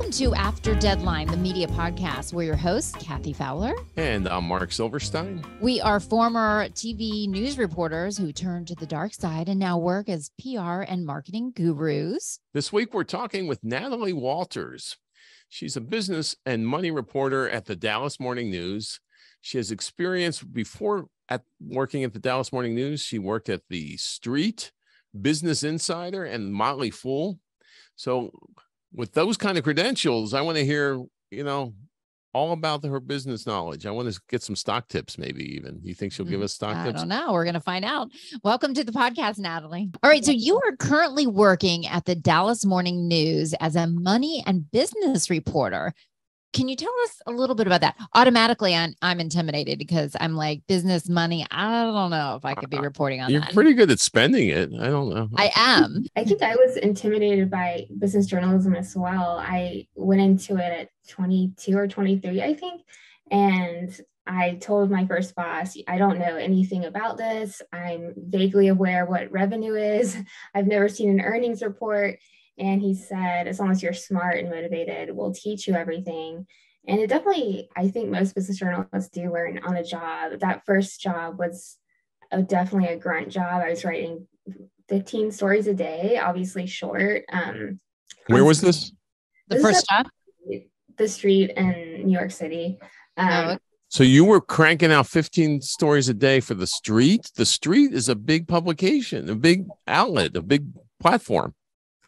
Welcome to After Deadline, the media podcast. We're your hosts, Kathy Fowler. And I'm Mark Silverstein. We are former TV news reporters who turned to the dark side and now work as PR and marketing gurus. This week, we're talking with Natalie Walters. She's a business and money reporter at the Dallas Morning News. She has experience before working at the Dallas Morning News. She worked at The Street, Business Insider, and Motley Fool. So with those kind of credentials, I want to hear, all about her business knowledge. I want to get some stock tips, maybe even. You think she'll give us stock tips? I don't know. We're going to find out. Welcome to the podcast, Natalie. All right. So you are currently working at the Dallas Morning News as a money and business reporter. Can you tell us a little bit about that? Automatically, I'm intimidated because I'm like, business, money. I don't know if I could be reporting on that. You're pretty good at spending it. I don't know. I am. I think I was intimidated by business journalism as well. I went into it at 22 or 23, I think. And I told my first boss, I don't know anything about this. I'm vaguely aware what revenue is. I've never seen an earnings report. And he said, as long as you're smart and motivated, we'll teach you everything. And it definitely, I think most business journalists do learn on the job. That first job was definitely a grunt job. I was writing 15 stories a day, obviously short. Where was this? The first job? The Street in New York City. So you were cranking out 15 stories a day for The Street? The Street is a big publication, a big outlet, a big platform.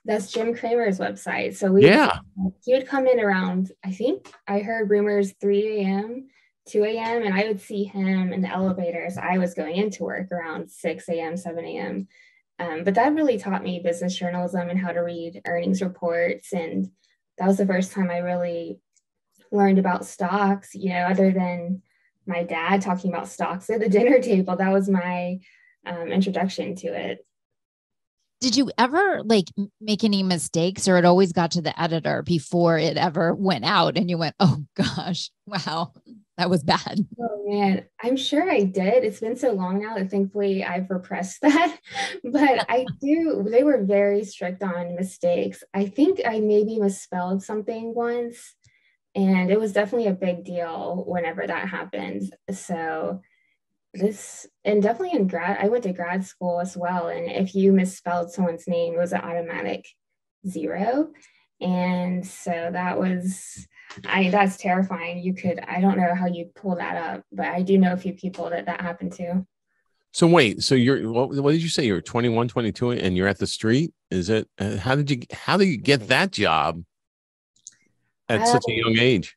That's Jim Cramer's website. So he would come in around, I think I heard rumors 3 a.m., 2 a.m., and I would see him in the elevators. I was going into work around 6 a.m., 7 a.m. But that really taught me business journalism and how to read earnings reports. And that was the first time I really learned about stocks, other than my dad talking about stocks at the dinner table. That was my introduction to it. Did you ever make any mistakes, or it always got to the editor before it ever went out and you went, oh gosh, wow, that was bad? Oh man, I'm sure I did. It's been so long now that thankfully I've repressed that, but they were very strict on mistakes. I think I maybe misspelled something once, and it was definitely a big deal whenever that happened. So definitely I went to grad school as well. And if you misspelled someone's name, it was an automatic 0. And so that's terrifying. I don't know how you pull that up, but I do know a few people that happened to. So wait, so what did you say? You're 21, 22 and you're at The Street? Is it, how did you get that job at such a young age?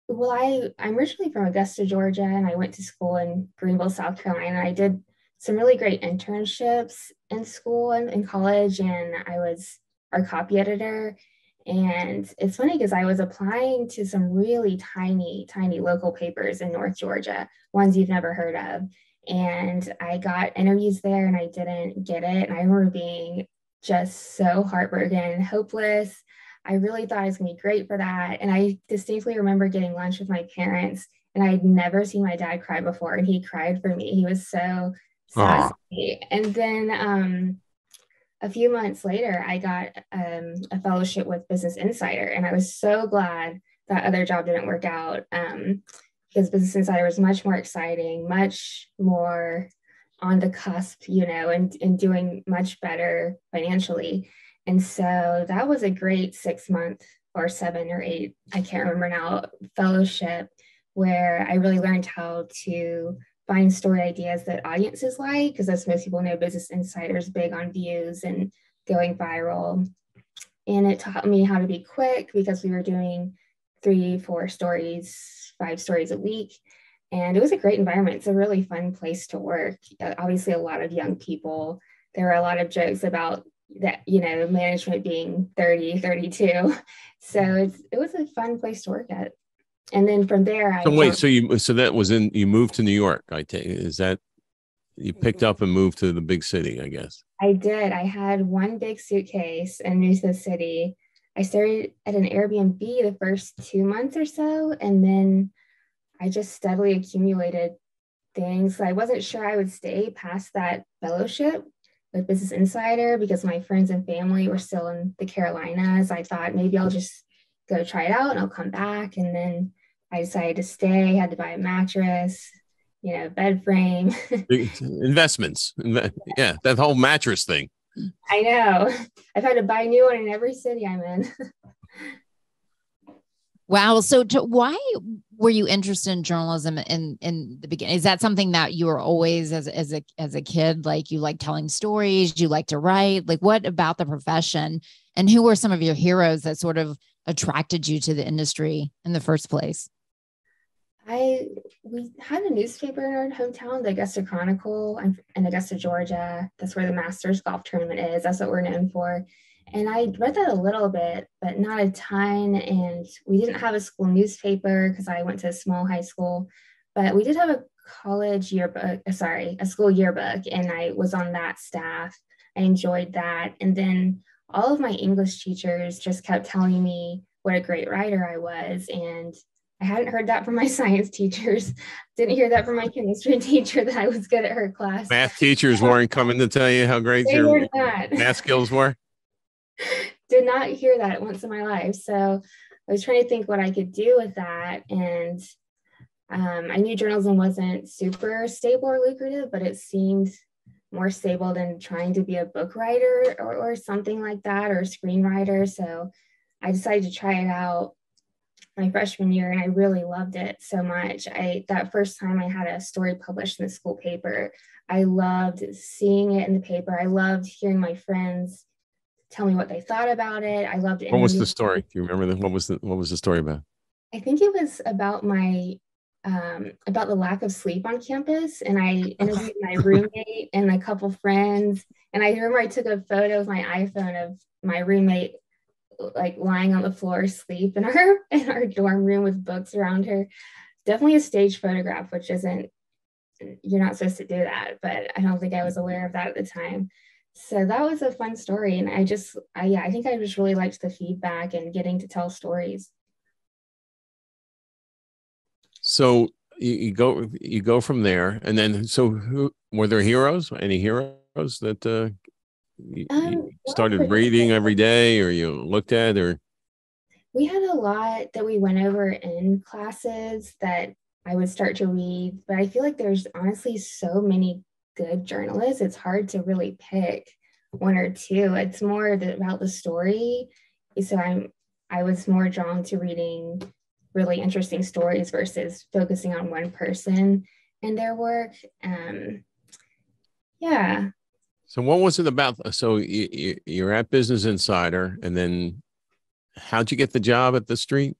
Well, I'm originally from Augusta, Georgia, and I went to school in Greenville, South Carolina. I did some really great internships in school and in college, and I was our copy editor. And it's funny because I was applying to some really tiny, tiny local papers in North Georgia, ones you've never heard of. And I got interviews there and I didn't get it. And I remember being just so heartbroken, hopeless. I really thought I was going to be great for that. And I distinctly remember getting lunch with my parents, and I had never seen my dad cry before. And he cried for me. He was so sassy. And then a few months later, I got a fellowship with Business Insider. And I was so glad that other job didn't work out because Business Insider was much more exciting, much more on the cusp, and doing much better financially. And so that was a great 6 month or 7 or 8, I can't remember now, fellowship where I really learned how to find story ideas that audiences like, because as most people know, Business Insider is big on views and going viral. And it taught me how to be quick because we were doing 3, 4 stories, 5 stories a week. And it was a great environment. It's a really fun place to work. Obviously, a lot of young people. There were a lot of jokes about that, management being 30, 32. So it was a fun place to work at. And then from there, you moved to New York, I take it. Is that you picked up and moved to the big city, I guess? I did. I had one big suitcase and moved to the city. I started at an Airbnb the first 2 months or so, and then I just steadily accumulated things. I wasn't sure I would stay past that fellowship with Business Insider because my friends and family were still in the Carolinas. I thought maybe I'll just go try it out and I'll come back. And then I decided to stay, had to buy a mattress, bed frame. Investments. Yeah, that whole mattress thing. I know. I've had to buy a new one in every city I'm in. Wow. So why were you interested in journalism in the beginning? Is that something that you were always as a kid, like you like telling stories, you like to write? Like what about the profession, and who were some of your heroes that sort of attracted you to the industry in the first place? We had a newspaper in our hometown, the Augusta Chronicle. I'm in Augusta, Georgia. That's where the Masters golf tournament is. That's what we're known for. And I read that a little bit, but not a ton. And we didn't have a school newspaper because I went to a small high school, but we did have a a school yearbook, and I was on that staff. I enjoyed that. And then all of my English teachers just kept telling me what a great writer I was. And I hadn't heard that from my science teachers. Didn't hear that from my chemistry teacher that I was good at her class. Math teachers weren't coming to tell you how great your math skills were? Did not hear that once in my life. So I was trying to think what I could do with that. And I knew journalism wasn't super stable or lucrative, but it seemed more stable than trying to be a book writer or something like that, or a screenwriter. So I decided to try it out my freshman year, and I really loved it so much. That first time I had a story published in the school paper, I loved seeing it in the paper. I loved hearing my friends tell me what they thought about it. I loved it. What was the story? Do you remember what was the story about? I think it was about about the lack of sleep on campus. And I interviewed my roommate and a couple friends. And I remember I took a photo with my iPhone of my roommate like lying on the floor asleep in our dorm room with books around her. Definitely a staged photograph, which you're not supposed to do that, but I don't think I was aware of that at the time. So that was a fun story. And I think I just really liked the feedback and getting to tell stories. So you go from there, and then who were there heroes? Any heroes that you started reading every day, or you looked at, or? We had a lot that we went over in classes that I would start to read, but I feel like there's honestly so many good journalists. It's hard to really pick one or two. It's more about the story. So I was more drawn to reading really interesting stories versus focusing on one person and their work. Yeah. So what was it about? So you're at Business Insider, and then how'd you get the job at the Street?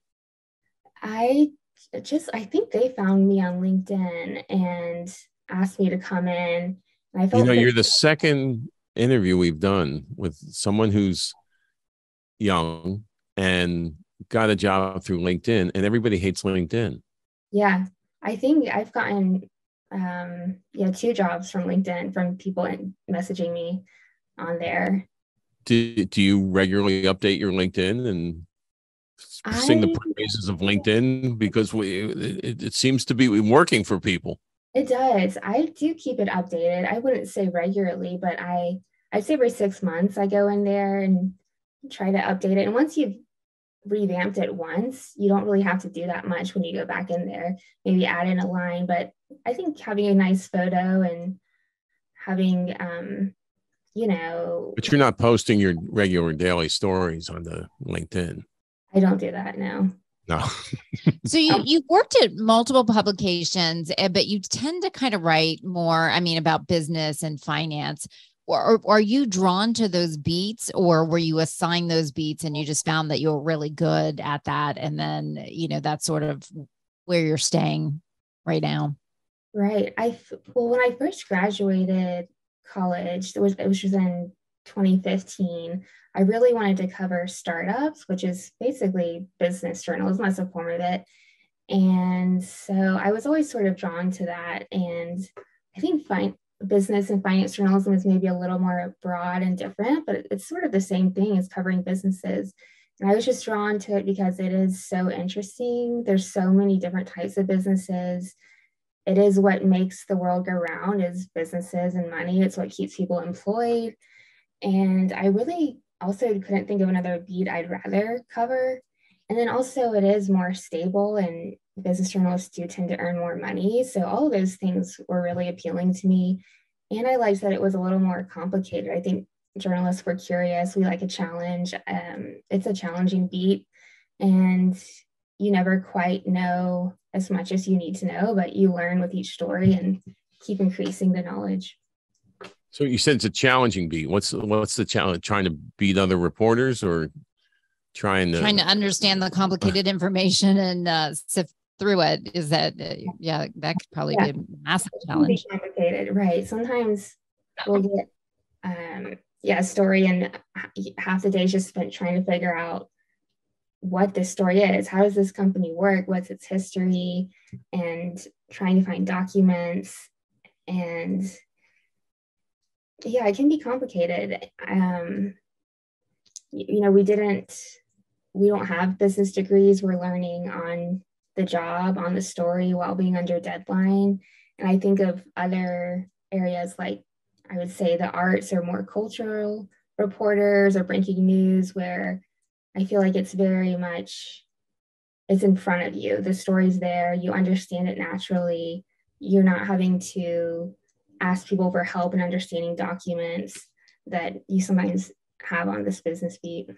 I think they found me on LinkedIn and asked me to come in. And I felt you're the second interview we've done with someone who's young and got a job through LinkedIn, and everybody hates LinkedIn. Yeah, I think I've gotten 2 jobs from LinkedIn from people messaging me on there. Do you regularly update your LinkedIn and sing the praises of LinkedIn, because it seems to be working for people? It does. I do keep it updated. I wouldn't say regularly, but I'd say every 6 months I go in there and try to update it. And once you've revamped it once, you don't really have to do that much when you go back in there. Maybe add in a line, but I think having a nice photo and having But you're not posting your regular daily stories on the LinkedIn. I don't do that, no. So you worked at multiple publications, but you tend to kind of write more, about business and finance. Or are you drawn to those beats, or were you assigned those beats and you just found that you were really good at that? And then, that's sort of where you're staying right now. Right. When I first graduated college, it was in 2015. I really wanted to cover startups, which is basically business journalism. That's a form of it. And so I was always sort of drawn to that. And I think business and finance journalism is maybe a little more broad and different, but it's sort of the same thing as covering businesses. And I was just drawn to it because it is so interesting. There's so many different types of businesses. It is what makes the world go round, is businesses and money. It's what keeps people employed. And I really also couldn't think of another beat I'd rather cover. And then also it is more stable, and business journalists do tend to earn more money. So all of those things were really appealing to me. And I liked that it was a little more complicated. I think journalists were curious. We like a challenge. It's a challenging beat, and you never quite know as much as you need to know, but you learn with each story and keep increasing the knowledge. So you said it's a challenging beat. What's the challenge? Trying to beat other reporters, or trying to understand the complicated information and sift through it? Is that that could probably be a massive challenge. Complicated, right? Sometimes we'll get a story, and half the day is just spent trying to figure out what this story is. How does this company work? What's its history? And trying to find documents. And it can be complicated. We don't have business degrees. We're learning on the job, on the story, while being under deadline. And I think of other areas, like I would say the arts or more cultural reporters or breaking news, where I feel like it's very much, it's in front of you. The story's there. You understand it naturally. You're not having to ask people for help in understanding documents that you sometimes have on this business beat.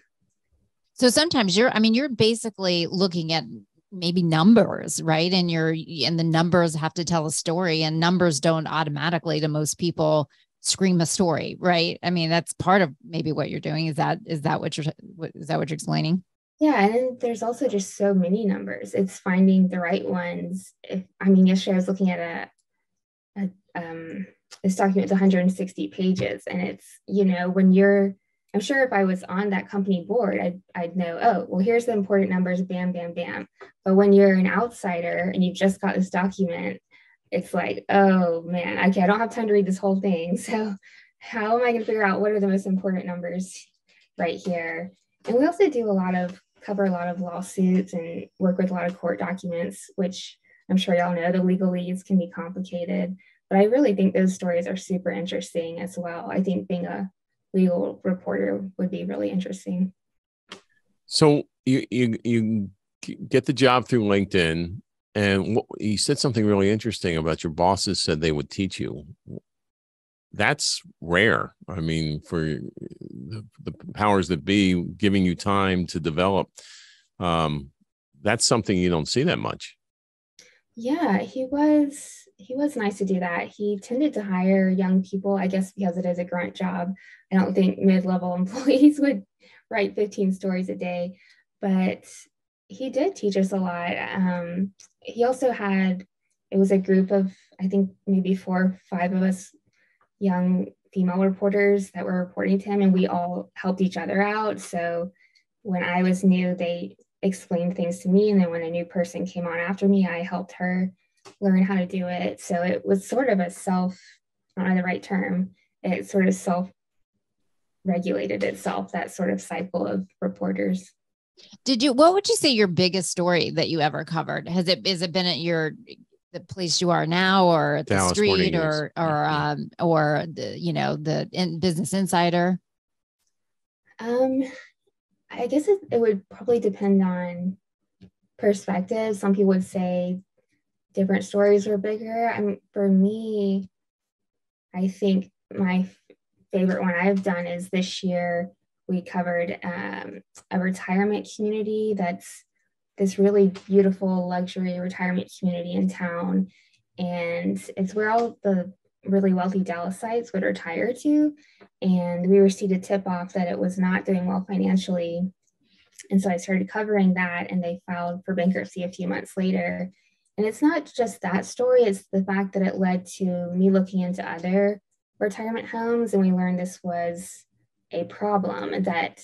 So sometimes you're basically looking at maybe numbers, right? And the numbers have to tell a story, and numbers don't automatically, to most people, scream a story, right? I mean, that's part of maybe what you're doing. Is that what you're explaining? Yeah, and there's also just so many numbers. It's finding the right ones. Yesterday I was looking at this document's 160 pages, and it's, I'm sure if I was on that company board, I'd know, oh, well, here's the important numbers, bam, bam, bam. But when you're an outsider and you've just got this document, it's like, oh man, okay, I don't have time to read this whole thing. So how am I going to figure out what are the most important numbers right here? And we also cover a lot of lawsuits and work with a lot of court documents, which I'm sure y'all know the legalese can be complicated. But I really think those stories are super interesting as well. I think being a legal reporter would be really interesting. So you get the job through LinkedIn, and you said something really interesting about your bosses said they would teach you. That's rare. I mean, for the powers that be giving you time to develop, that's something you don't see that much. Yeah, he was nice to do that. He tended to hire young people, I guess because it is a grunt job. I don't think mid-level employees would write 15 stories a day, but he did teach us a lot. He also it was a group of, I think maybe 4 or 5 of us young female reporters that were reporting to him, and we all helped each other out. So when I was new, they explained things to me, and then when a new person came on after me, I helped her learn how to do it. So it was sort of I don't know the right term, it sort of self-regulated itself, that sort of cycle of reporters. What would you say your biggest story that you ever covered? Has it been at the place you are now, or at the Dallas street, or the Business Insider? I guess it would probably depend on perspective. Some people would say different stories were bigger. For me, I think my favorite one I've done is this year. We covered a retirement community that's this really beautiful luxury retirement community in town. And it's where all the really wealthy Dallasites would retire to. And we received a tip off that it was not doing well financially. And so I started covering that, and they filed for bankruptcy a few months later. And it's not just that story, it's the fact that it led to me looking into other retirement homes. And we learned this was a problem, that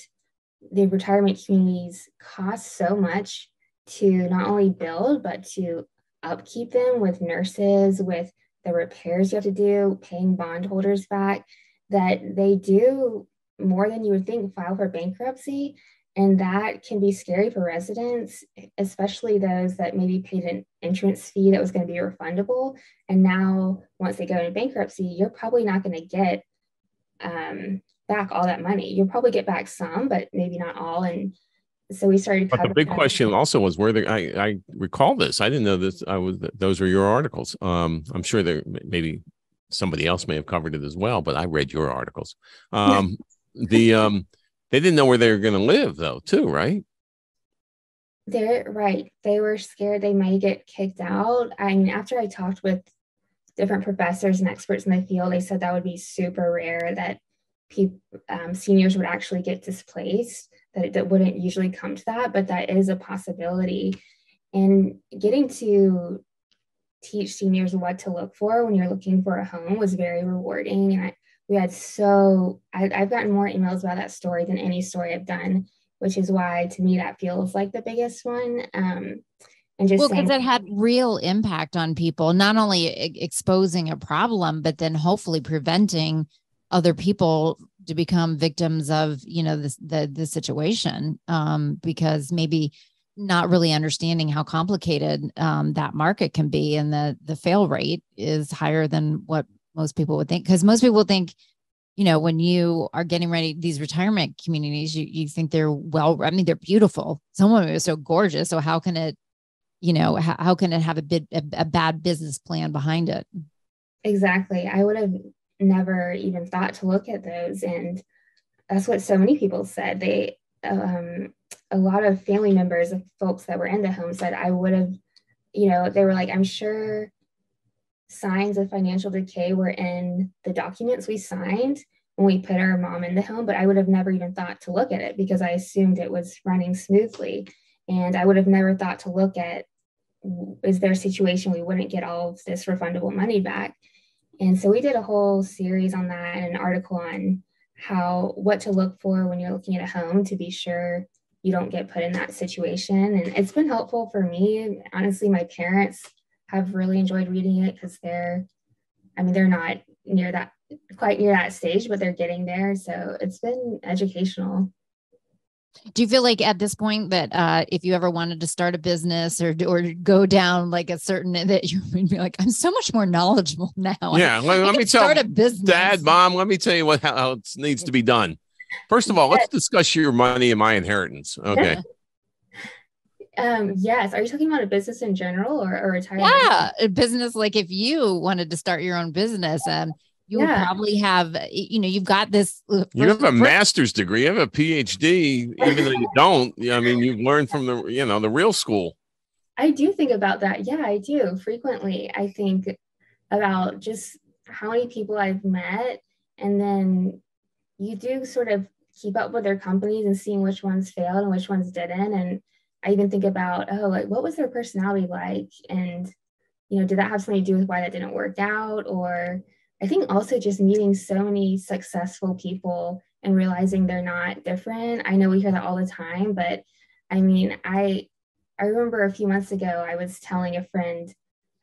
the retirement communities cost so much to not only build, but to upkeep them, with nurses, with the repairs you have to do, paying bondholders back, that they do more than you would think file for bankruptcy. And that can be scary for residents, especially those that maybe paid an entrance fee that was going to be refundable. And now, once they go into bankruptcy, you're probably not going to get back all that money. You'll probably get back some, but maybe not all. And So we started But the covering big that. question also was where I recall this. I didn't know this. Those were your articles. I'm sure maybe somebody else may have covered it as well, but I read your articles. They didn't know where they were going to live though, too, right? They're right. They were scared they might get kicked out. I mean, after I talked with different professors and experts in the field, they said that would be super rare that seniors would actually get displaced, that wouldn't usually come to that, but that is a possibility. And getting to teach seniors what to look for when you're looking for a home was very rewarding. And I've gotten more emails about that story than any story I've done, which is why to me that feels like the biggest one. And just because it had real impact on people, not only exposing a problem, but then hopefully preventing other people to become victims of, the situation, because maybe not really understanding how complicated that market can be, and the fail rate is higher than what most people would think. Because most people think, when you are getting ready, these retirement communities, you think they're they're beautiful. Some of them are so gorgeous. So how can it, how can it have a bad business plan behind it? Exactly. I would have never even thought to look at those. And that's what so many people said. A lot of family members of folks that were in the home said, I would have, they were like, I'm sure signs of financial decay were in the documents we signed when we put our mom in the home, but I would have never even thought to look at it because I assumed it was running smoothly. And I would have never thought to look at, is there a situation we wouldn't get all of this refundable money back? And so we did a whole series on that and an article on what to look for when you're looking at a home to be sure you don't get put in that situation. And it's been helpful for me. Honestly, my parents have really enjoyed reading it because they're not quite near that stage, but they're getting there. So it's been educational. Do you feel like at this point that if you ever wanted to start a business or go down like a certain, that you would be like, I'm so much more knowledgeable now. Yeah. Let me start a business. Dad, Mom, let me tell you how it needs to be done. First of all, let's discuss your money and my inheritance. Okay. Yes. Are you talking about a business in general or retirement? Yeah. A business. Like if you wanted to start your own business, you would probably have, you've got this. You have a master's degree, you have a PhD, even though you don't. I mean, you've learned from the real school. I do think about that. Yeah, I do frequently. I think about just how many people I've met, and then you do sort of keep up with their companies and seeing which ones failed and which ones didn't. And I even think about, what was their personality like? And, did that have something to do with why that didn't work out? Or I think also just meeting so many successful people and realizing they're not different. I know we hear that all the time, but I mean, I remember a few months ago, I was telling a friend,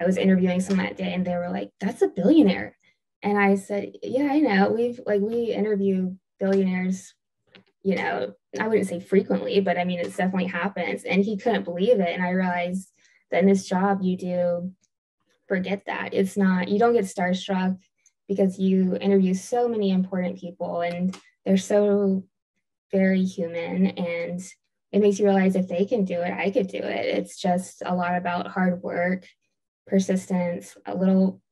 I was interviewing someone that day and they were like, that's a billionaire. And I said, yeah, I know. We interview billionaires, I wouldn't say frequently, but I mean, it definitely happens. And he couldn't believe it. And I realized that in this job, you do forget that. It's not, you don't get starstruck because you interview so many important people and they're so very human, and it makes you realize if they can do it, I could do it. It's just a lot about hard work, persistence,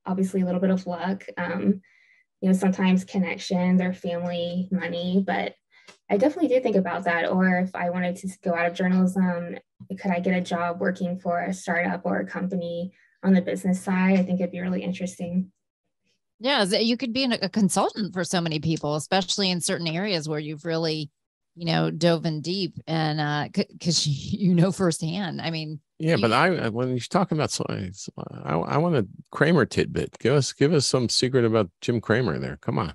obviously a little bit of luck, sometimes connections or family, money, but I definitely do think about that. Or if I wanted to go out of journalism, could I get a job working for a startup or a company on the business side? I think it'd be really interesting. Yeah, you could be a consultant for so many people, especially in certain areas where you've really, dove in deep, and because firsthand. I mean, yeah, but when he's talking about science, I want a Kramer tidbit. Give us some secret about Jim Kramer there. Come on,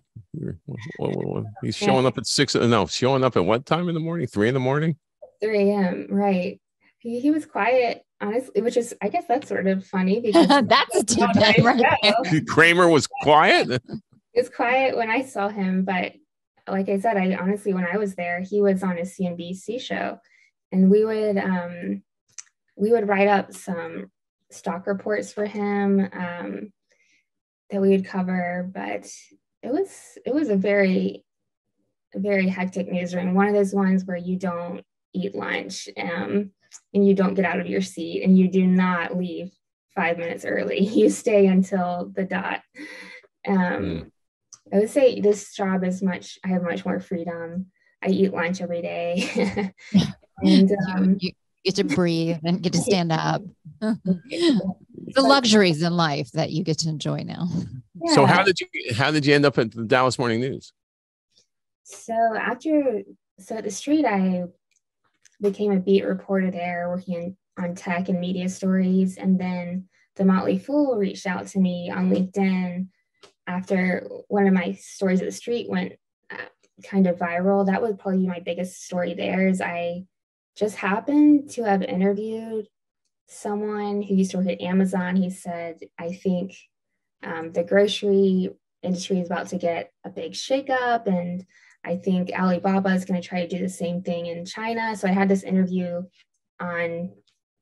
he's showing up at 6. No, showing up at what time in the morning? 3 a.m. 3 a.m. Right. He was quiet, honestly, which is, I guess that's sort of funny because that's a tidbit right there. Kramer was quiet. It's quiet when I saw him, but like I said, when I was there, he was on a CNBC show, and we would write up some stock reports for him that we would cover. But it was a very, very hectic newsroom. One of those ones where you don't eat lunch, and you don't get out of your seat, and you do not leave 5 minutes early. You stay until the dot. I would say this job I have much more freedom. I eat lunch every day. And you get to breathe and get to stand up. The luxuries in life that you get to enjoy now. Yeah. So how did you end up at the Dallas Morning News? So at the Street, I became a beat reporter there, working on tech and media stories. And then the Motley Fool reached out to me on LinkedIn after one of my stories at the Street went kind of viral. That would probably be my biggest story there. Is I just happened to have interviewed someone who used to work at Amazon. He said, I think the grocery industry is about to get a big shakeup, and I think Alibaba is going to try to do the same thing in China. So I had this interview on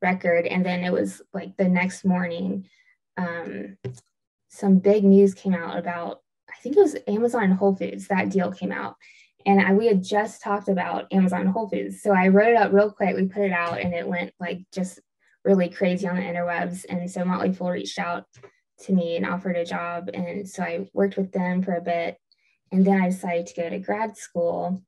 record, and then it was like the next morning, some big news came out about, I think it was Amazon and Whole Foods. That deal came out, and we had just talked about Amazon and Whole Foods. So I wrote it up real quick. We put it out, and it went like just really crazy on the interwebs. And so Motley Fool reached out to me and offered a job. And so I worked with them for a bit. And then I decided to go to grad school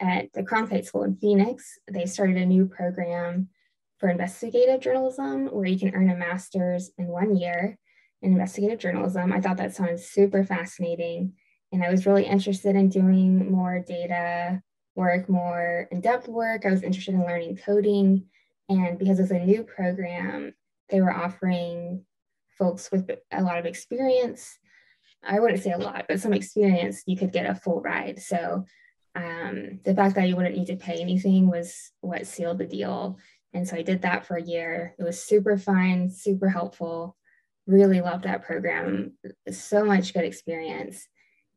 at the Cronkite School in Phoenix. They started a new program for investigative journalism where you can earn a master's in 1 year in investigative journalism. I thought that sounded super fascinating. And I was really interested in doing more data work, more in-depth work. I was interested in learning coding. And because it's a new program, they were offering folks with a lot of experience. I wouldn't say a lot, but some experience, you could get a full ride. So the fact that you wouldn't need to pay anything was what sealed the deal. And so I did that for a year. It was super fun, super helpful. Really loved that program. So much good experience.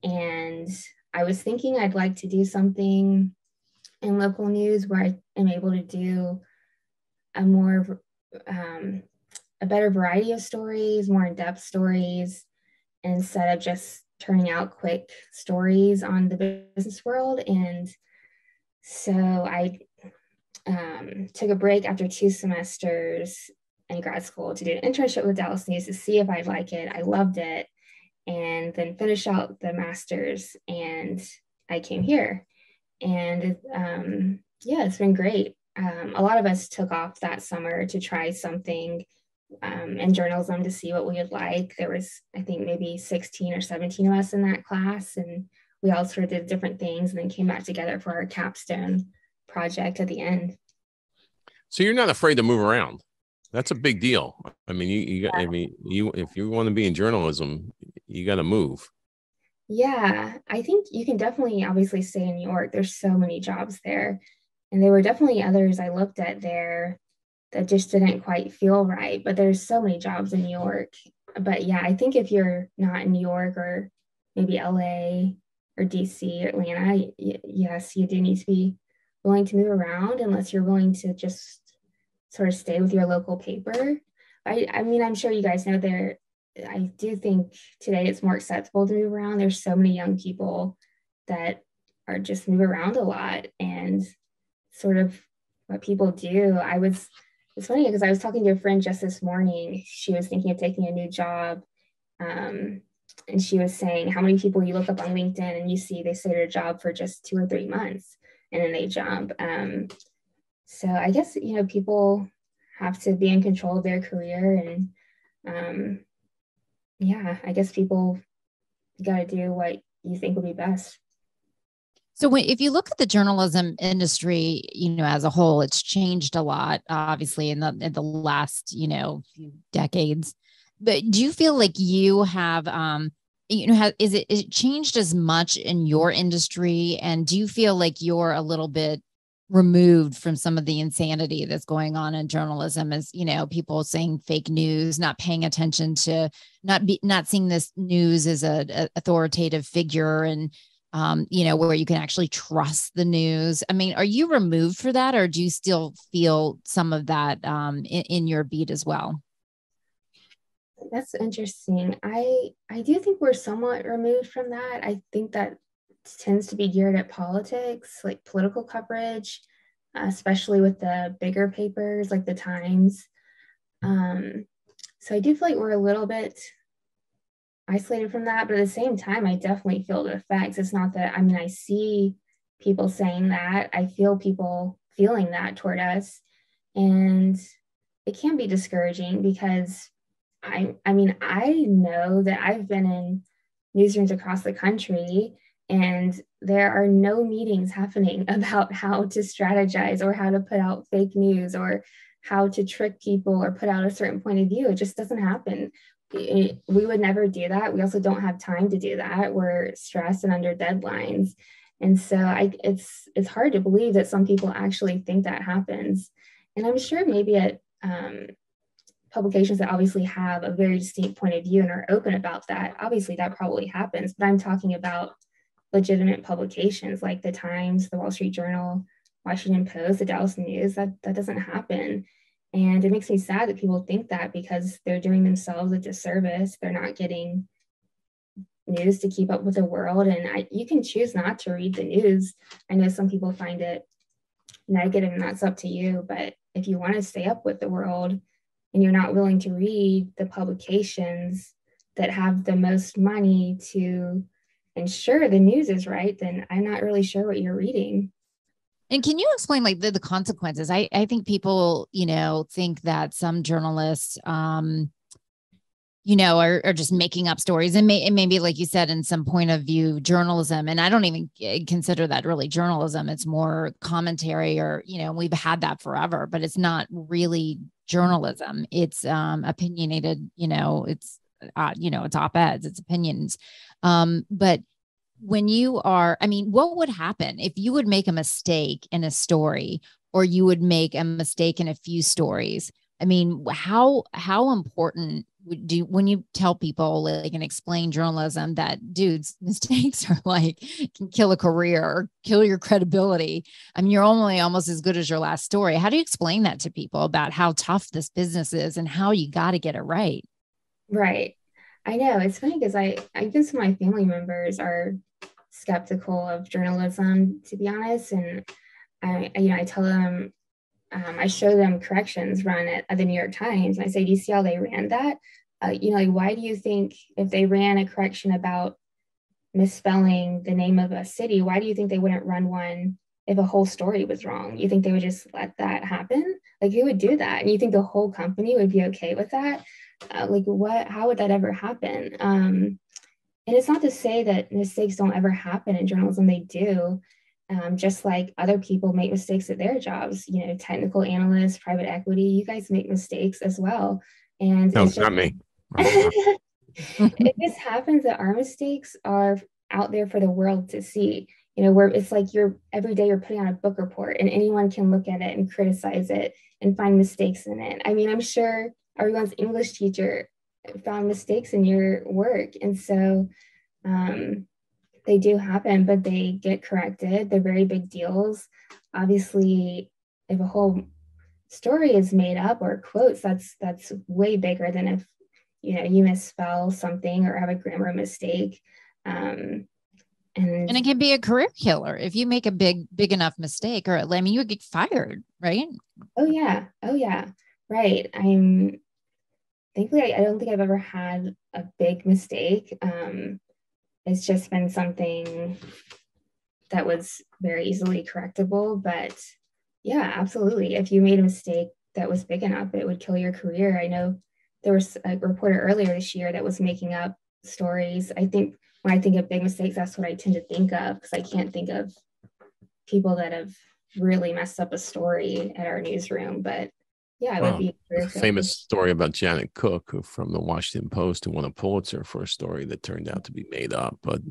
And I was thinking I'd like to do something in local news where I am able to do a better variety of stories, more in-depth stories, instead of just turning out quick stories on the business world. And so I took a break after 2 semesters in grad school to do an internship with Dallas News to see if I'd like it. I loved it, and then finished out the master's, and I came here. And yeah, it's been great. A lot of us took off that summer to try something in journalism to see what we would like. There was, I think, maybe 16 or 17 of us in that class, and we all sort of did different things and then came back together for our capstone project at the end. So you're not afraid to move around. That's a big deal. I mean, if you want to be in journalism, you got to move. Yeah, I think you can definitely obviously stay in New York. There's so many jobs there. And there were definitely others I looked at there that just didn't quite feel right. But there's so many jobs in New York. But yeah, I think if you're not in New York or maybe LA or DC or Atlanta, yes, you do need to be willing to move around unless you're willing to just sort of stay with your local paper. I mean, I'm sure you guys know I do think today it's more acceptable to move around. There's so many young people that are just move around a lot, and sort of what people do. It's funny because I was talking to a friend just this morning. She was thinking of taking a new job. And she was saying how many people you look up on LinkedIn and you see they stay at a job for just 2 or 3 months and then they jump. So I guess, people have to be in control of their career, and yeah, I guess people got to do what you think will be best. So if you look at the journalism industry, as a whole, it's changed a lot, obviously, in the last, few decades. But do you feel like you have, is it changed as much in your industry? And do you feel like you're a little bit removed from some of the insanity that's going on in journalism, as people saying fake news, not paying attention to, not seeing this news as a authoritative figure, and where you can actually trust the news? I mean, are you removed for that, or do you still feel some of that in your beat as well? That's interesting. I do think we're somewhat removed from that. I think that tends to be geared at politics, like political coverage. especially with the bigger papers like the Times. So I do feel like we're a little bit isolated from that, but at the same time, I definitely feel the effects. It's not that, I mean, I see people saying that, I feel people feeling that toward us. And it can be discouraging because I mean, I know that I've been in newsrooms across the country and there are no meetings happening about how to strategize or how to put out fake news or how to trick people or put out a certain point of view. It just doesn't happen. We would never do that. We also don't have time to do that. We're stressed and under deadlines. And so it's hard to believe that some people actually think that happens. And I'm sure maybe at publications that obviously have a very distinct point of view and are open about that, obviously that probably happens. But I'm talking about legitimate publications like the Times, the Wall Street Journal, Washington Post, the Dallas News. That doesn't happen. And it makes me sad that people think that because they're doing themselves a disservice. They're not getting news to keep up with the world. And you can choose not to read the news. I know some people find it negative and that's up to you. But if you want to stay up with the world and you're not willing to read the publications that have the most money to ensure the news is right, then I'm not really sure what you're reading. And can you explain like the consequences? I think people, think that some journalists, are just making up stories and maybe, like you said, in some point of view journalism. And I don't even consider that really journalism. It's more commentary or, we've had that forever, but it's not really journalism. It's opinionated, it's op-eds, it's opinions. But when you are, what would happen if you would make a mistake in a story or you would make a mistake in a few stories? How important when you tell people like and explain journalism that dudes, mistakes are like can kill a career or kill your credibility. You're only almost as good as your last story. How do you explain that to people about how tough this business is and how you got to get it right? Right. I know it's funny because I guess my family members are skeptical of journalism, to be honest. And I tell them, I show them corrections run at the New York Times. And I say, do you see how they ran that? Why do you think if they ran a correction about misspelling the name of a city, why do you think they wouldn't run one if a whole story was wrong? You think they would just let that happen? Like, who would do that? And you think the whole company would be okay with that? How would that ever happen? And it's not to say that mistakes don't ever happen in journalism. They do. Just like other people make mistakes at their jobs, technical analysts, private equity, you guys make mistakes as well. And no, it's not me. It just happens that our mistakes are out there for the world to see, where it's like every day you're putting on a book report and anyone can look at it and criticize it and find mistakes in it. I'm sure everyone's English teacher found mistakes in your work. And so they do happen, but they get corrected. They're very big deals. Obviously, if a whole story is made up or quotes, that's way bigger than if you misspell something or have a grammar mistake. And it can be a career killer if you make a big enough mistake, or you would get fired, right? Oh yeah, right. Thankfully, I don't think I've ever had a big mistake. It's just been something that was very easily correctable. But yeah, absolutely. If you made a mistake that was big enough, it would kill your career. I know there was a reporter earlier this year that was making up stories. I think when I think of big mistakes, that's what I tend to think of, because I can't think of people that have really messed up a story at our newsroom. But yeah, it would be a famous story about Janet Cook from the Washington Post, who won a Pulitzer for a story that turned out to be made up, but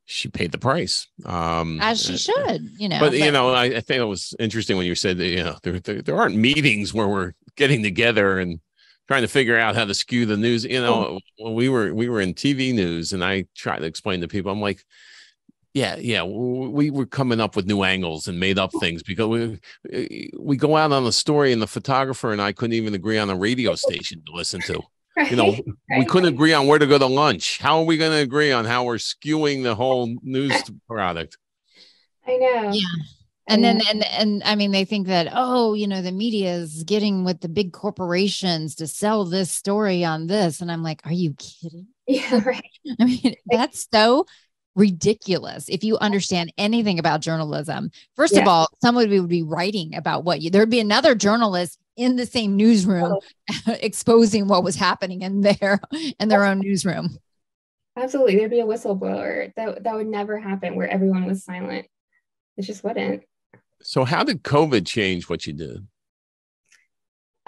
she paid the price. As she should, But I think it was interesting when you said that, there aren't meetings where we're getting together and trying to figure out how to skew the news. When we were in TV news, and I tried to explain to people, I'm like, yeah, we were coming up with new angles and made up things because we go out on a story and the photographer and I couldn't even agree on a radio station to listen to. Right. We couldn't agree on where to go to lunch. How are we going to agree on how we're skewing the whole news product? I know. Yeah. And then, and I mean, they think that, oh, the media is getting with the big corporations to sell this story on this. And I'm like, are you kidding? Yeah, right. I mean, that's so ridiculous. If you understand anything about journalism, first of all, someone would be writing about there'd be another journalist in the same newsroom exposing what was happening in their own newsroom. Absolutely. There'd be a whistleblower. That would never happen where everyone was silent. It just wouldn't. So how did COVID change what you did?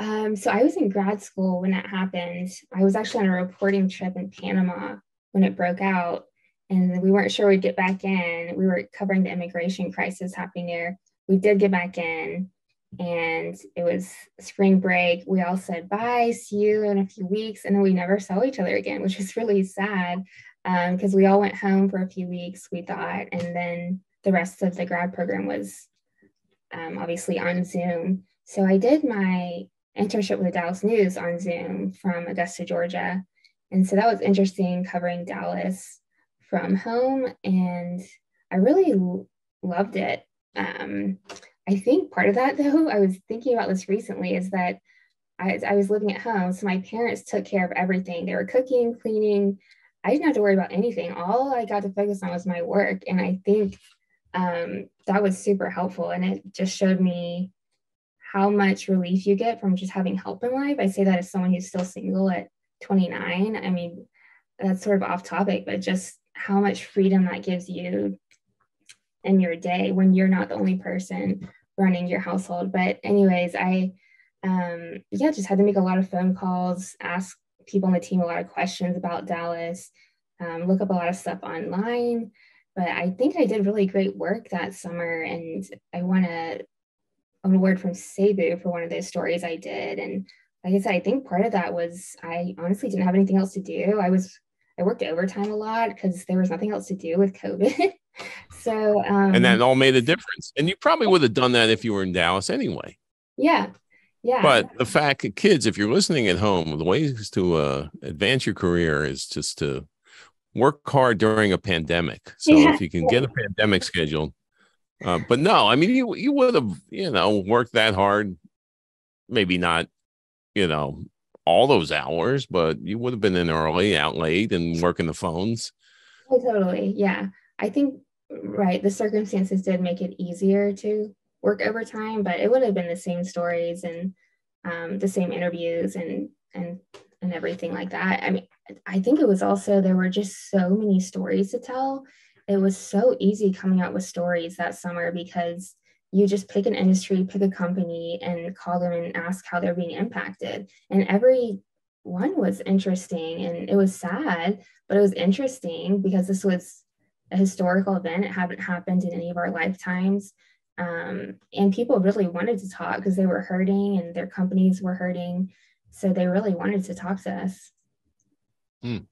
So I was in grad school when that happened. I was actually on a reporting trip in Panama when it broke out, and we weren't sure we'd get back in. We were covering the immigration crisis happening there. We did get back in, and it was spring break. We all said, bye, see you in a few weeks. And then we never saw each other again, which was really sad because we all went home for a few weeks, we thought. And then the rest of the grad program was obviously on Zoom. So I did my internship with the Dallas News on Zoom from Augusta, Georgia. And so that was interesting, covering Dallas from home. And I really loved it. I think part of that, though, I was thinking about this recently, is that I was living at home. So my parents took care of everything. They were cooking, cleaning. I didn't have to worry about anything. All I got to focus on was my work. And I think that was super helpful. And it just showed me how much relief you get from just having help in life. I say that as someone who's still single at 29. I mean, that's sort of off topic, but just how much freedom that gives you in your day when you're not the only person running your household. But anyways, I just had to make a lot of phone calls, ask people on the team a lot of questions about Dallas, look up a lot of stuff online. But I think I did really great work that summer, and I won an award from Cebu for one of those stories I did. And like I said, I think part of that was I honestly didn't have anything else to do. I worked overtime a lot because there was nothing else to do with COVID. So and that all made a difference. And you probably would have done that if you were in Dallas anyway. Yeah. But the fact that kids, if you're listening at home, the ways to advance your career is just to work hard during a pandemic. So if you can get a pandemic scheduled, but no, I mean, you would have, worked that hard, maybe not, all those hours, but you would have been in early, out late, and working the phones. Oh, totally. Yeah. I think, right, the circumstances did make it easier to work overtime, but it would have been the same stories and the same interviews and everything like that. I mean, I think it was also, there were just so many stories to tell. It was so easy coming out with stories that summer because you just pick an industry, pick a company, and call them and ask how they're being impacted. And every one was interesting, and it was sad, but it was interesting because this was a historical event. It hadn't happened in any of our lifetimes. And people really wanted to talk because they were hurting and their companies were hurting. So they really wanted to talk to us.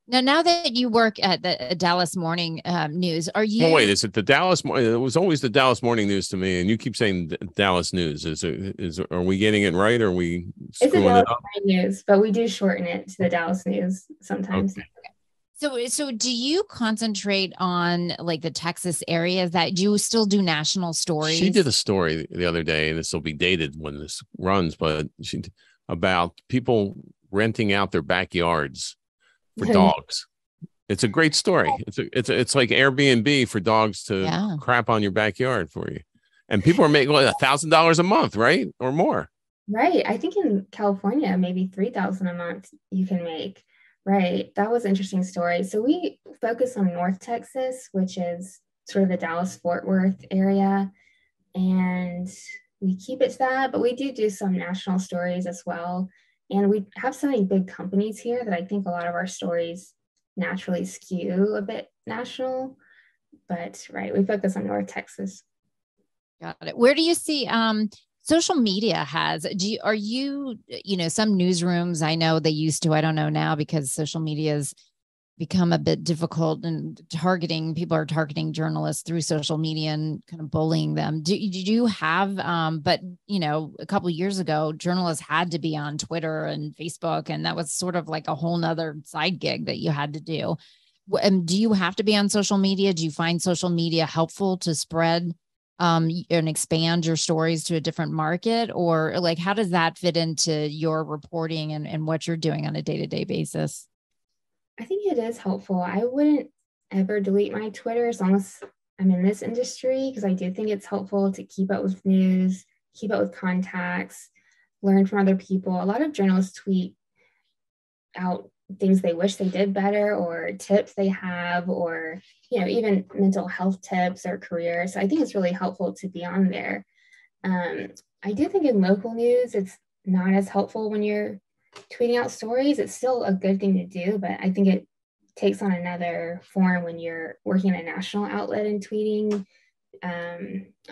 Now that you work at the Dallas Morning News, are you? Oh, wait, is it the Dallas? It was always the Dallas Morning News to me, and you keep saying Dallas News. Are we getting it right? Or are we screwing it's the Dallas it up? Morning News, but we do shorten it to the Dallas News sometimes. Okay. So do you concentrate on like the Texas areas? That do you still do national stories? She did a story the other day, and this will be dated when this runs, but about people renting out their backyards for dogs. It's a great story. It's like Airbnb for dogs to crap on your backyard for you. And people are making $1,000 a month, right? Or more. Right. I think in California, maybe $3,000 a month you can make. Right. That was an interesting story. So we focus on North Texas, which is sort of the Dallas-Fort Worth area. And we keep it to that, but we do some national stories as well. And we have so many big companies here that I think a lot of our stories naturally skew a bit national. But right, we focus on North Texas. Got it. Where do you see social media has? Are you some newsrooms? I know they used to. I don't know now because social media has become a bit difficult and people are targeting journalists through social media and kind of bullying them. Did you have, but a couple of years ago, journalists had to be on Twitter and Facebook, and that was sort of like a whole nother side gig that you had to do. Do you have to be on social media? Do you find social media helpful to spread and expand your stories to a different market? Or like, how does that fit into your reporting and what you're doing on a day-to-day basis? I think it is helpful. I wouldn't ever delete my Twitter as long as I'm in this industry, because I do think it's helpful to keep up with news, keep up with contacts, learn from other people. A lot of journalists tweet out things they wish they did better, or tips they have, or even mental health tips or careers. So I think it's really helpful to be on there. I do think in local news it's not as helpful when you're tweeting out stories. It's still a good thing to do, but I think it takes on another form when you're working at a national outlet and tweeting.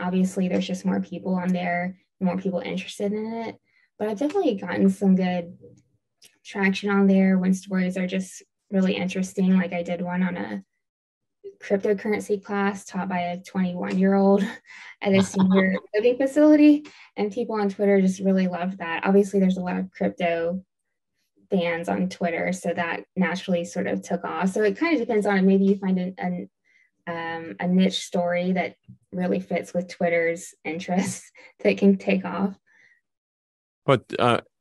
Obviously there's just more people on there, more people interested in it, but I've definitely gotten some good traction on there when stories are just really interesting. Like I did one on a cryptocurrency class taught by a 21-year-old at a senior living facility, and people on Twitter just really loved that. Obviously there's a lot of crypto fans on Twitter, so that naturally sort of took off. So it kind of depends on it. Maybe you find a niche story that really fits with Twitter's interests that can take off. But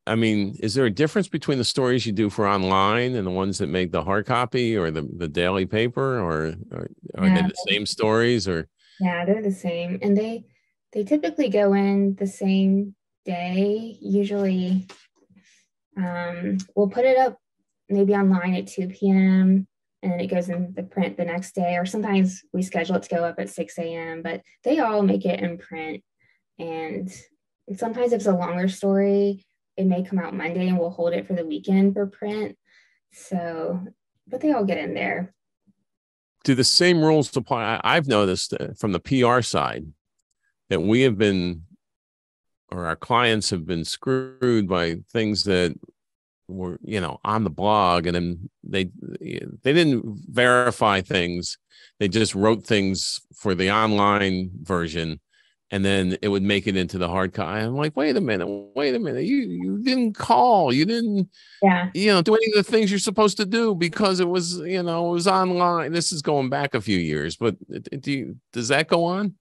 I mean, is there a difference between the stories you do for online and the ones that make the hard copy or the daily paper, or are they the same stories? Or yeah, they're the same, and they typically go in the same day. Usually we'll put it up maybe online at 2 p.m. and it goes in the print the next day, or sometimes we schedule it to go up at 6 a.m. But they all make it in print. And sometimes if it's a longer story, it may come out Monday and we'll hold it for the weekend for print. So, but they all get in there. Do the same rules apply? I've noticed from the PR side that we have been, or our clients have been screwed by things that were, on the blog, and then they didn't verify things. They just wrote things for the online version, and then it would make it into the hard copy. I'm like, wait a minute. You didn't call. You didn't, do any of the things you're supposed to do because it was, it was online. This is going back a few years, but does that go on?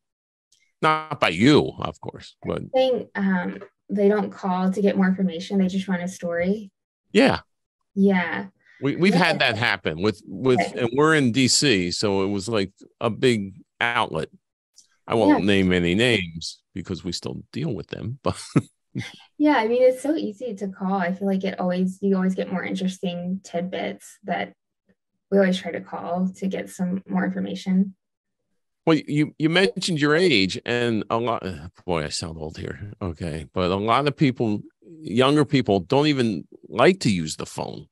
Not by you, of course, but they don't call to get more information. They just run a story. Yeah. We've had that happen with, and we're in DC, so it was like a big outlet. I won't name any names because we still deal with them, but yeah, I mean, it's so easy to call. I feel like you always get more interesting tidbits that we always try to call to get some more information. Well, you mentioned your age, and a lot, boy, I sound old here. Okay. But a lot of people, younger people, don't even like to use the phone.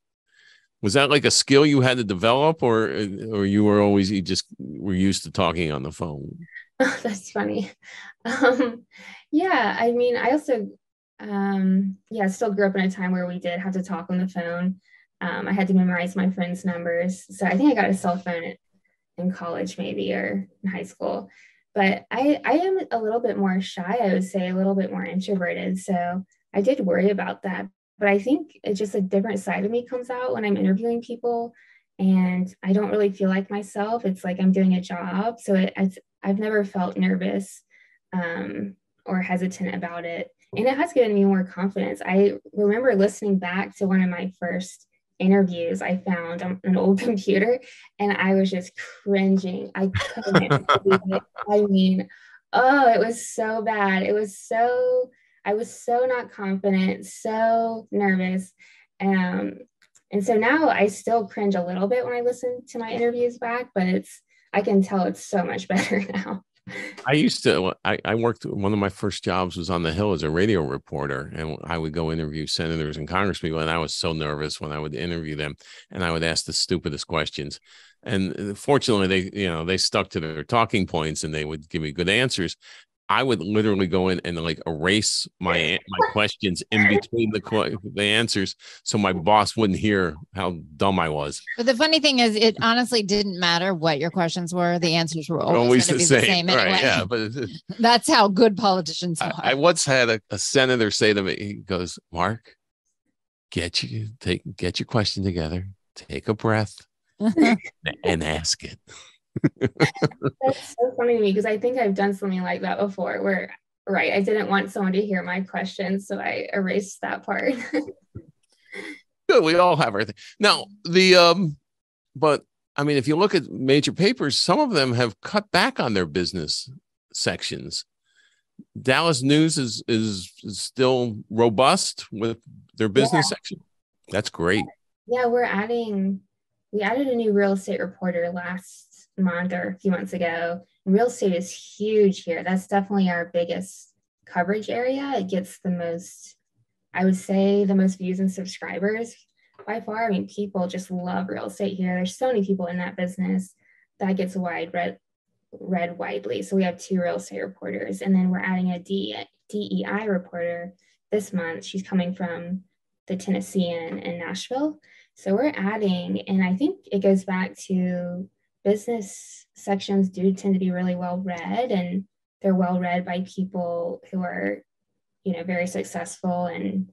Was that like a skill you had to develop, or you just were used to talking on the phone? Oh, that's funny. Yeah, I mean, I also, still grew up in a time where we did have to talk on the phone. I had to memorize my friends' numbers. So I think I got a cell phone in college maybe, or in high school. But I am a little bit more shy, I would say, a little bit more introverted. So I did worry about that. But I think it's just a different side of me comes out when I'm interviewing people, and I don't really feel like myself. It's like I'm doing a job. So I've never felt nervous or hesitant about it. And it has given me more confidence. I remember listening back to one of my first interviews I found on an old computer, and I was just cringing. I couldn't believe it. I mean, it was so bad. I was so not confident, so nervous. And so now I still cringe a little bit when I listen to my interviews back, but I can tell it's so much better now. I worked, one of my first jobs was on the Hill as a radio reporter, and I would go interview senators and congresspeople, and I was so nervous when I would interview them, and I would ask the stupidest questions. And fortunately, they stuck to their talking points and they would give me good answers. I would literally go in and like erase my questions in between the answers, so my boss wouldn't hear how dumb I was. But the funny thing is, it honestly didn't matter what your questions were; the answers were always going to be the same anyway. Right, yeah, but that's how good politicians are. I once had a senator say to me, he goes, "Mark, get your question together, take a breath, and ask it." That's so funny to me because I think I've done something like that before where, right, I didn't want someone to hear my questions, so I erased that part. Good, we all have our thing. Now, but I mean, if you look at major papers, some of them have cut back on their business sections. Dallas News is still robust with their business section. That's great. Yeah, we added a new real estate reporter last month or a few months ago. Real estate is huge here. That's definitely our biggest coverage area. It gets the most, I would say, the most views and subscribers by far. I mean, people just love real estate here. There's so many people in that business that gets read widely. So we have 2 real estate reporters, and then we're adding a DEI reporter this month. She's coming from the Tennessee and Nashville. So we're adding, and I think it goes back to business sections do tend to be really well read, and they're well read by people who are, very successful and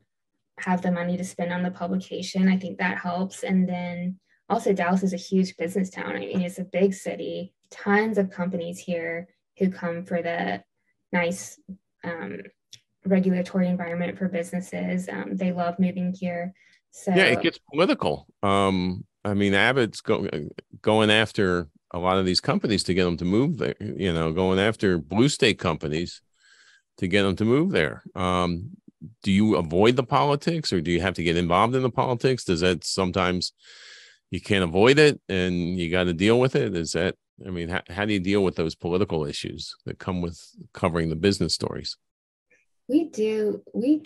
have the money to spend on the publication. I think that helps. And then also Dallas is a huge business town. I mean, it's a big city, tons of companies here who come for the nice regulatory environment for businesses. They love moving here. So yeah, it gets political. I mean, Abbott's going after a lot of these companies to get them to move there, going after blue state companies to get them to move there. Do you avoid the politics, or do you have to get involved in the politics? Does that sometimes you can't avoid it and you got to deal with it? How do you deal with those political issues that come with covering the business stories? We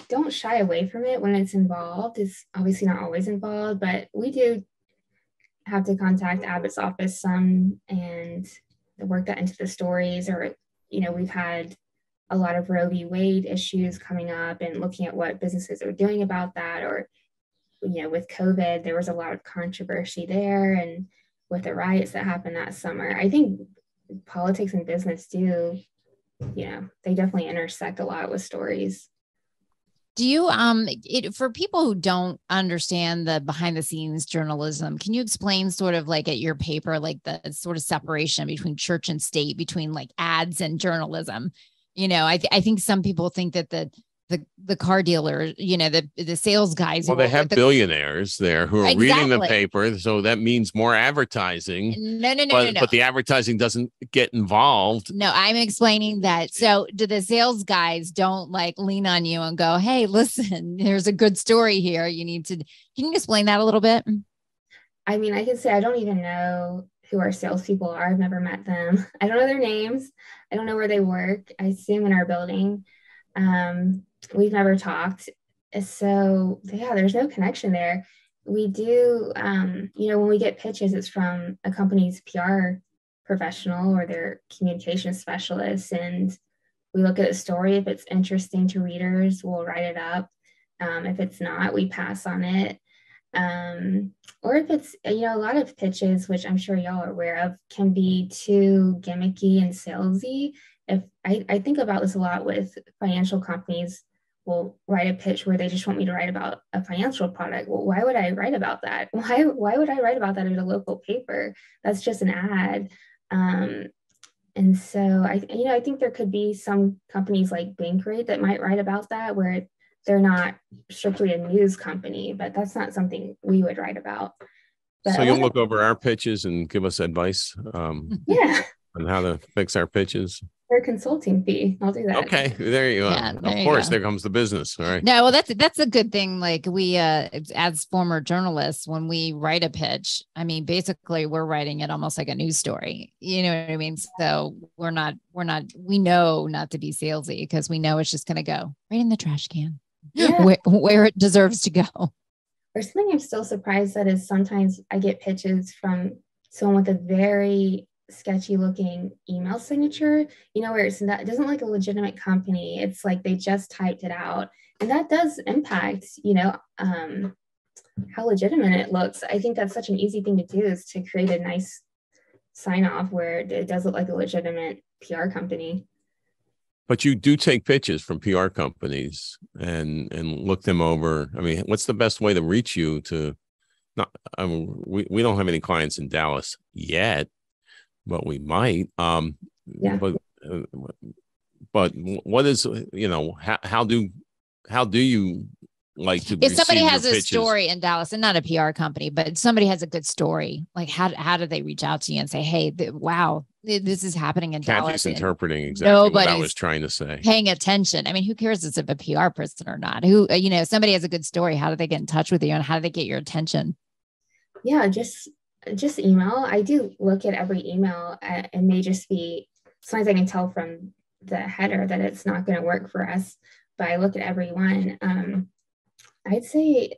don't shy away from it when it's involved. It's obviously not always involved, but we do have to contact Abbott's office some and work that into the stories. Or, we've had a lot of Roe v. Wade issues coming up and looking at what businesses are doing about that. Or, with COVID, there was a lot of controversy there, and with the riots that happened that summer. I think politics and business do, they definitely intersect a lot with stories. Do you, for people who don't understand the behind the scenes journalism, can you explain sort of like at your paper, like the sort of separation between church and state, between like ads and journalism? I think some people think that the car dealer, the sales guys. Well, they have billionaires there who are reading the paper. So that means more advertising. No. But the advertising doesncan get involved. No, I'm explaining that. So do the sales guys don't like lean on you and go, hey, listen, there's a good story here. Can you explain that a little bit? I mean, I can say I don't even know who our salespeople are. I've never met them. I don't know their names. I don't know where they work. I assume in our building. We've never talked. So yeah, there's no connection there. We do, when we get pitches, it's from a company's PR professional or their communication specialist. And we look at the story. If it's interesting to readers, we'll write it up. If it's not, we pass on it. Or if it's, a lot of pitches, which I'm sure y'all are aware of, can be too gimmicky and salesy. If I think about this a lot with financial companies, will write a pitch where they just want me to write about a financial product. Well, why would I write about that? Why would I write about that in a local paper? That's just an ad. And so I think there could be some companies like Bankrate that might write about that, where they're not strictly a news company, but that's not something we would write about. But so you'll look over our pitches and give us advice on how to fix our pitches. For a consulting fee, I'll do that. Okay, there you go. Yeah, of course, there comes the business. All right. No, well, that's a good thing. Like we, as former journalists, when we write a pitch, I mean, basically we're writing it almost like a news story. You know what I mean? So we know not to be salesy because we know it's just going to go right in the trash can where it deserves to go. Or something I'm still surprised that is sometimes I get pitches from someone with a very sketchy looking email signature, where it doesn't look like a legitimate company. It's like they just typed it out, and that does impact how legitimate it looks. I think that's such an easy thing to do, is to create a nice sign off where it does look like a legitimate PR company. But you do take pitches from PR companies and look them over. I mean, what's the best way to reach you? We don't have any clients in Dallas yet. but we might. Yeah. But what is, how do you like to If somebody receive your has a pitches? story in Dallas, and not a PR company, but somebody has a good story, like how do they reach out to you and say, hey, wow, this is happening in Kathy's Dallas? interpreting exactly what I was trying to say. Paying attention. I mean, who cares if a PR person or not? Who, somebody has a good story. How do they get in touch with you, and how do they get your attention? Yeah, just email. I do look at every email. It may just be, sometimes I can tell from the header that it's not going to work for us, but I look at every one. I'd say,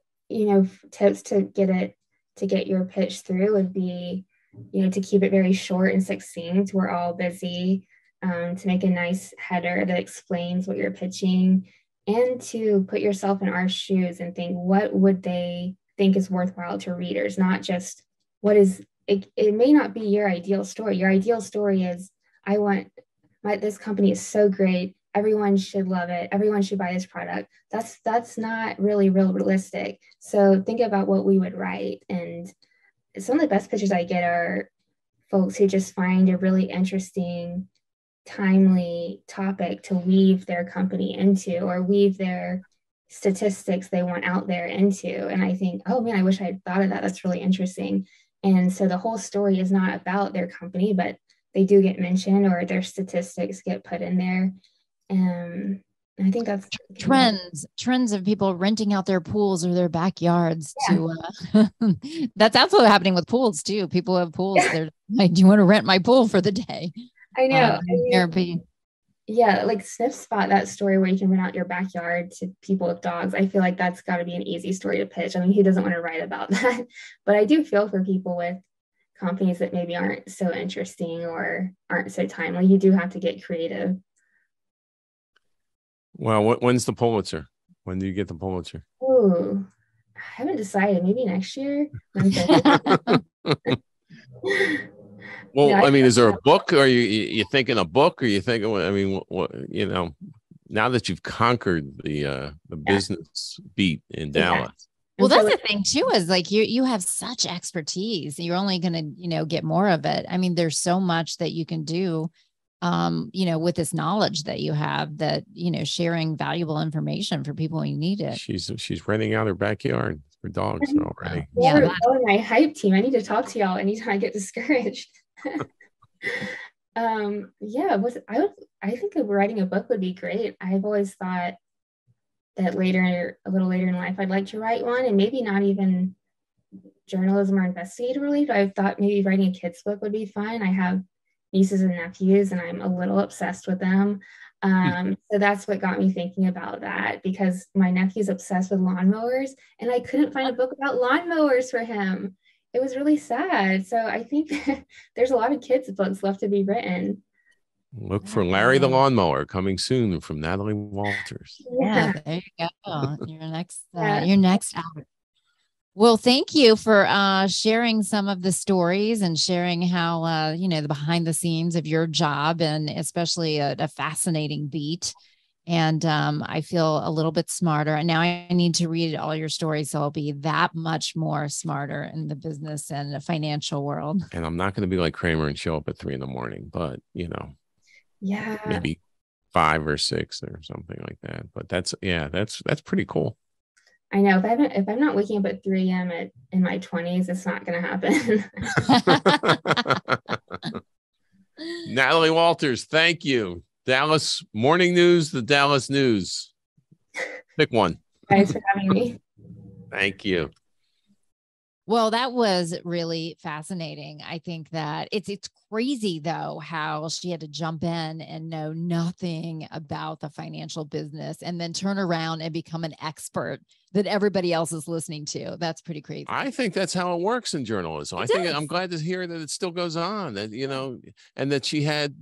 tips to get your pitch through would be, to keep it very short and succinct. We're all busy. To make a nice header that explains what you're pitching, and to put yourself in our shoes and think, what would they think is worthwhile to readers? Not just what is it. It may not be your ideal story. Your ideal story is, this company is so great, everyone should love it, everyone should buy this product. That's not really realistic. So think about what we would write. And some of the best pitches I get are folks who just find a really interesting, timely topic to weave their company into, or weave their statistics they want out there into. And I think, oh man, I wish I had thought of that. That's really interesting. And so the whole story is not about their company, but they do get mentioned, or their statistics get put in there. I think that's trends of people renting out their pools or their backyards to that's also happening with pools too. People have pools. They're like, do you want to rent my pool for the day? I know. Airbnb. Yeah, like Sniff Spot, that story where you can rent out your backyard to people with dogs. I feel like that's got to be an easy story to pitch. I mean, who doesn't want to write about that? But I do feel for people with companies that maybe aren't so interesting or aren't so timely. You do have to get creative. Well, when's the Pulitzer? When do you get the Pulitzer? Oh, I haven't decided. Maybe next year. Well, I mean, is there a book? Or you thinking a book? Or you thinking? I mean, what now that you've conquered the business beat in Dallas. Well, that's the thing too, is like you have such expertise. You're only going to, get more of it. I mean, there's so much that you can do, with this knowledge that you have, that, sharing valuable information for people who need it. She's renting out her backyard for dogs already. Yeah. My hype team. I need to talk to y'all anytime I get discouraged. I think writing a book would be great. I've always thought that a little later in life, I'd like to write one, and maybe not even journalism or investigative related. I've thought maybe writing a kid's book would be fun. I have nieces and nephews, and I'm a little obsessed with them. So that's what got me thinking about that, because my nephew's obsessed with lawnmowers, and I couldn't find a book about lawnmowers for him. It was really sad. So I think there's a lot of kids' books left to be written. Look for Larry the Lawnmower, coming soon from Natalie Walters. Yeah, there you go. Your next out. Well, thank you for sharing some of the stories and sharing how, the behind the scenes of your job, and especially a fascinating beat. And I feel a little bit smarter. And now I need to read all your stories, so I'll be that much more smarter in the business and the financial world. And I'm not going to be like Kramer and show up at 3 a.m, but, maybe 5 or 6 or something like that. But that's pretty cool. I know, if I'm not waking up at 3 a.m. in my 20s, it's not going to happen. Natalie Walters, thank you. Dallas Morning News, the Dallas News. Pick one. Thanks for having me. Thank you. Well, that was really fascinating. I think that it's crazy, though, how she had to jump in and know nothing about the financial business and then turn around and become an expert that everybody else is listening to. That's pretty crazy. I think that's how it works in journalism. I'm glad to hear that it still goes on, that, and that she had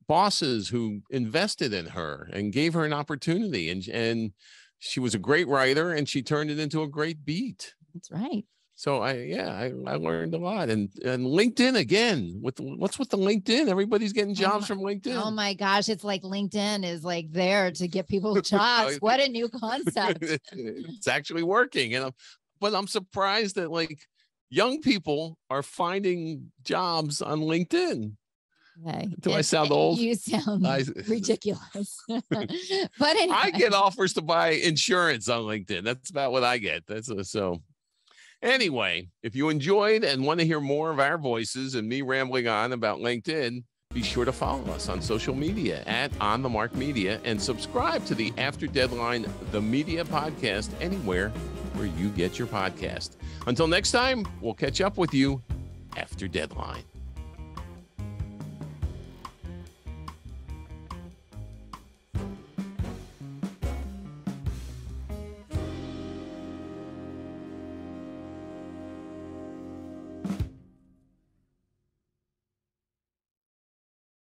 bosses who invested in her and gave her an opportunity. And she was a great writer, and she turned it into a great beat. That's right. So I learned a lot. And LinkedIn again, what's with the LinkedIn? Everybody's getting jobs from LinkedIn. Oh my gosh. It's like LinkedIn is like there to get people jobs. What a new concept. It's actually working. But I'm surprised that like young people are finding jobs on LinkedIn. Okay. Do I sound old? You sound ridiculous. But anyway. I get offers to buy insurance on LinkedIn. That's about what I get. So anyway, if you enjoyed and want to hear more of our voices and me rambling on about LinkedIn, be sure to follow us on social media at On The Mark Media and subscribe to the After Deadline, the Media Podcast, anywhere where you get your podcast. Until next time, we'll catch up with you after Deadline.